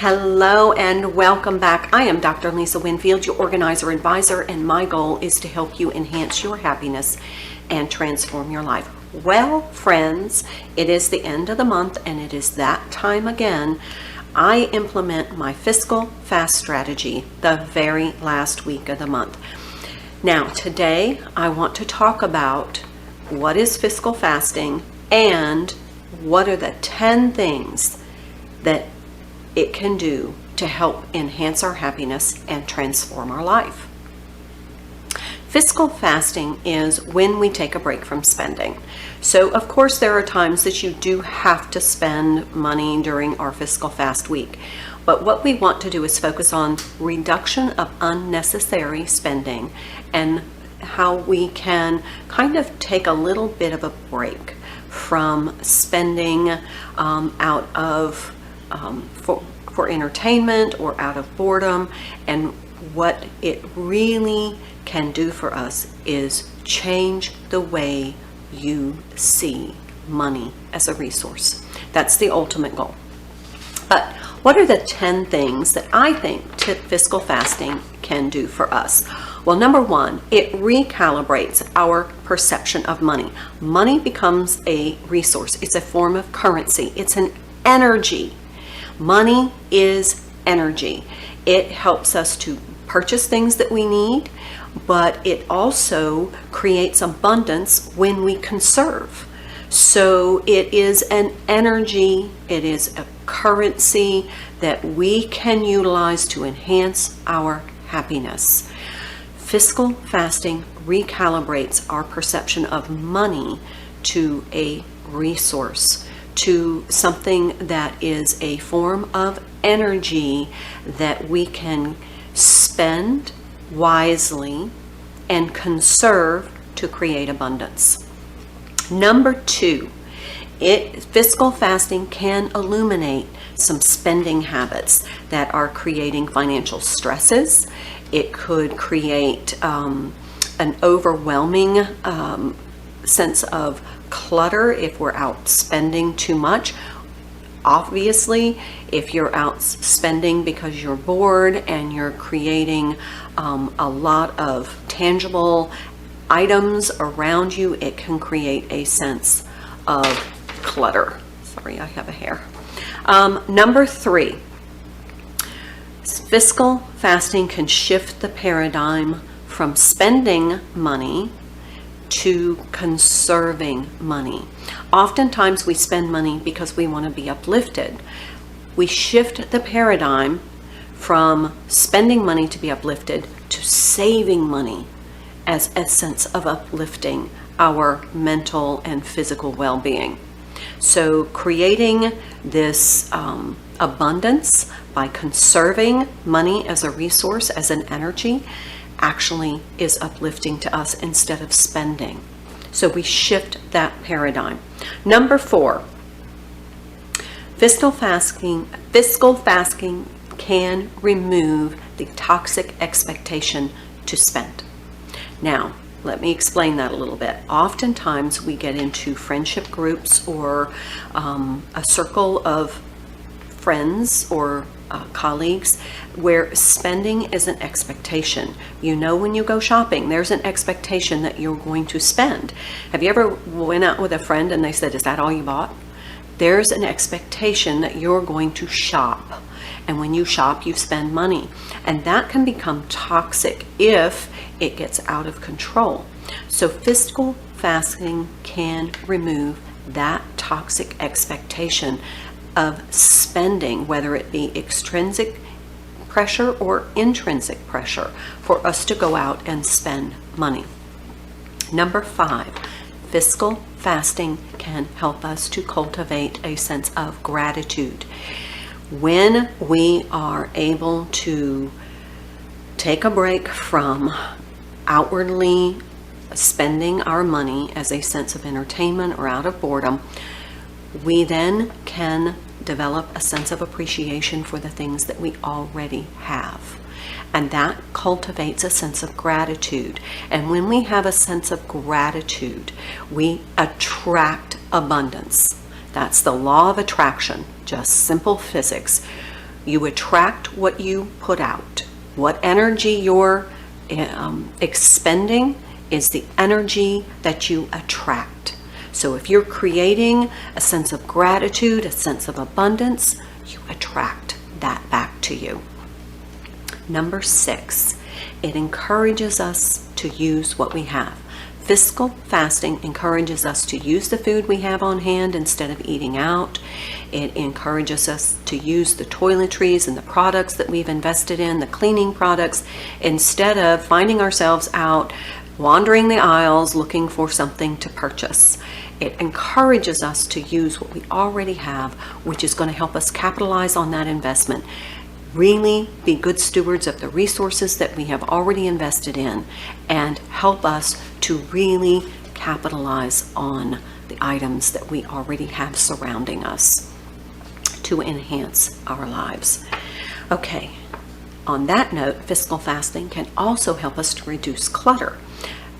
Hello and welcome back. I am Dr. Lisa Winfield, your organizer advisor, and my goal is to help you enhance your happiness and transform your life. Well, friends, it is the end of the month and it is that time again. I implement my fiscal fast strategy the very last week of the month. Now, today I want to talk about what is fiscal fasting and what are the 10 things that it can do to help enhance our happiness and transform our life. Fiscal fasting is when we take a break from spending. So of course there are times that you do have to spend money during our fiscal fast week. But what we want to do is focus on reduction of unnecessary spending and how we can kind of take a little bit of a break from spending out of for entertainment or out of boredom. And what it really can do for us is change the way you see money as a resource. That's the ultimate goal. But what are the 10 things that I think fiscal fasting can do for us? Well, number one, it recalibrates our perception of money. Money becomes a resource. It's a form of currency. It's an energy. Money is energy. It helps us to purchase things that we need, but it also creates abundance when we conserve. So it is an energy, it is a currency that we can utilize to enhance our happiness. Fiscal fasting recalibrates our perception of money to a resource, to something that is a form of energy that we can spend wisely and conserve to create abundance. Number two, fiscal fasting can illuminate some spending habits that are creating financial stresses. It could create an overwhelming sense of clutter if we're out spending too much. Obviously, if you're out spending because you're bored and you're creating a lot of tangible items around you, it can create a sense of clutter. Sorry, I have a hair. Number three, fiscal fasting can shift the paradigm from spending money to conserving money. Oftentimes we spend money because we want to be uplifted. We shift the paradigm from spending money to be uplifted to saving money as a sense of uplifting our mental and physical well-being. So creating this abundance by conserving money as a resource, as an energy, actually is uplifting to us instead of spending. So we shift that paradigm. Number four, fiscal fasting can remove the toxic expectation to spend. Now, let me explain that a little bit. Oftentimes we get into friendship groups or a circle of friends or colleagues where spending is an expectation. You know, when you go shopping, there's an expectation that you're going to spend. Have you ever went out with a friend and they said, "Is that all you bought?" There's an expectation that you're going to shop. And when you shop, you spend money. And that can become toxic if it gets out of control. So fiscal fasting can remove that toxic expectation of spending, whether it be extrinsic pressure or intrinsic pressure for us to go out and spend money. Number five, fiscal fasting can help us to cultivate a sense of gratitude. When we are able to take a break from outwardly spending our money as a sense of entertainment or out of boredom, we then can develop a sense of appreciation for the things that we already have. And that cultivates a sense of gratitude. And when we have a sense of gratitude, we attract abundance. That's the law of attraction, just simple physics. You attract what you put out. What energy you're expending is the energy that you attract. So if you're creating a sense of gratitude, a sense of abundance, you attract that back to you. Number 6, it encourages us to use what we have. Fiscal fasting encourages us to use the food we have on hand instead of eating out. It encourages us to use the toiletries and the products that we've invested in, the cleaning products, instead of finding ourselves out wandering the aisles looking for something to purchase. It encourages us to use what we already have, which is going to help us capitalize on that investment. Really be good stewards of the resources that we have already invested in and help us to really capitalize on the items that we already have surrounding us to enhance our lives. Okay, on that note, fiscal fasting can also help us to reduce clutter,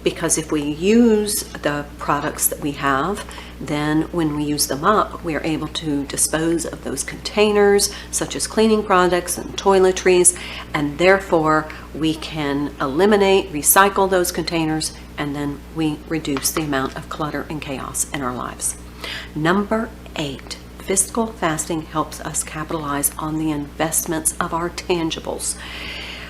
because if we use the products that we have, then when we use them up, we are able to dispose of those containers, such as cleaning products and toiletries, and therefore we can eliminate, recycle those containers, and then we reduce the amount of clutter and chaos in our lives. Number 8, fiscal fasting helps us capitalize on the investments of our tangibles.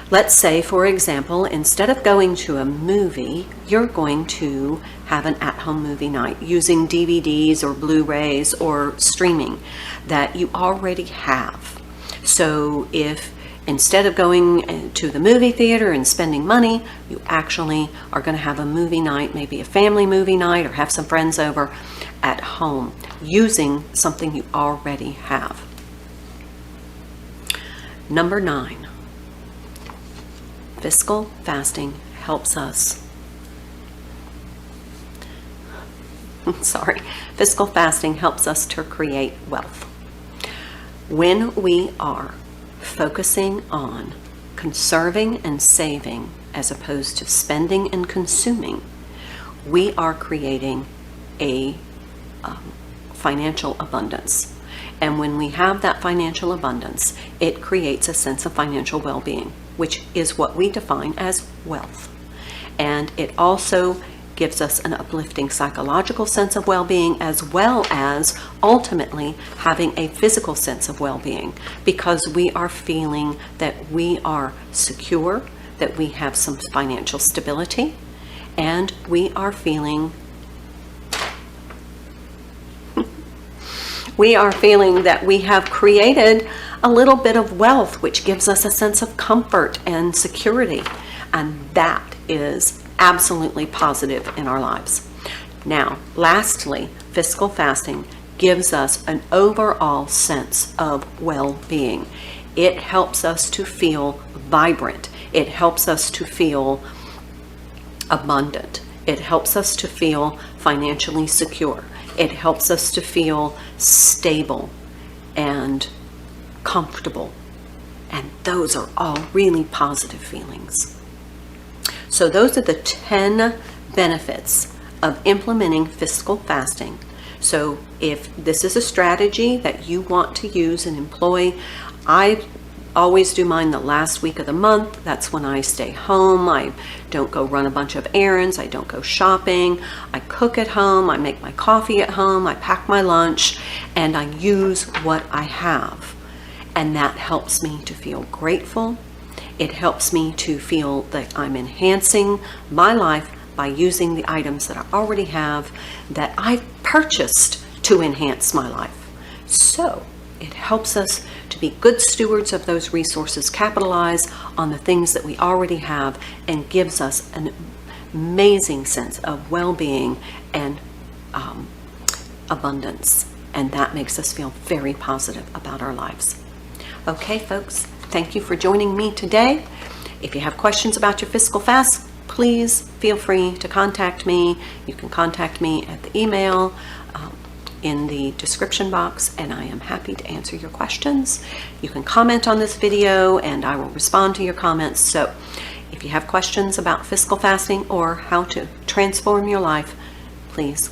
Let's say, for example, instead of going to a movie, you're going to have an at-home movie night using DVDs or Blu-rays or streaming that you already have. So if instead of going to the movie theater and spending money, you actually are going to have a movie night, maybe a family movie night, or have some friends over at home using something you already have. Number 9. Fiscal fasting helps us. Fiscal fasting helps us to create wealth. When we are focusing on conserving and saving as opposed to spending and consuming, we are creating a financial abundance. And when we have that financial abundance, it creates a sense of financial well-being, which is what we define as wealth. And it also gives us an uplifting psychological sense of well-being, as well as ultimately having a physical sense of well-being, because we are feeling that we are secure, that we have some financial stability, and we are feeling that we have created a little bit of wealth, which gives us a sense of comfort and security. And that is absolutely positive in our lives. Now, lastly, fiscal fasting gives us an overall sense of well-being. It helps us to feel vibrant. It helps us to feel abundant. It helps us to feel financially secure. It helps us to feel stable and comfortable. And those are all really positive feelings. So those are the 10 benefits of implementing fiscal fasting. So if this is a strategy that you want to use and employ, I always do mine the last week of the month. That's when I stay home. I don't go run a bunch of errands. I don't go shopping. I cook at home. I make my coffee at home. I pack my lunch, and I use what I have. And that helps me to feel grateful. It helps me to feel that I'm enhancing my life by using the items that I already have that I've purchased to enhance my life. So it helps us to be good stewards of those resources, capitalize on the things that we already have, and gives us an amazing sense of well-being and abundance. And that makes us feel very positive about our lives. Okay, folks, thank you for joining me today. If you have questions about your fiscal fast, please feel free to contact me. You can contact me at the email in the description box, and I am happy to answer your questions. You can comment on this video and I will respond to your comments. So if you have questions about fiscal fasting or how to transform your life, please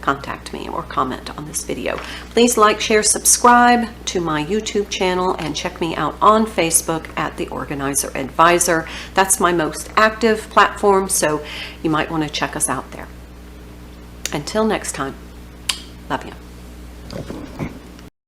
contact me or comment on this video. Please like, share, subscribe to my YouTube channel, and check me out on Facebook at The Organizer Advisor. That's my most active platform, so you might want to check us out there. Until next time, love you.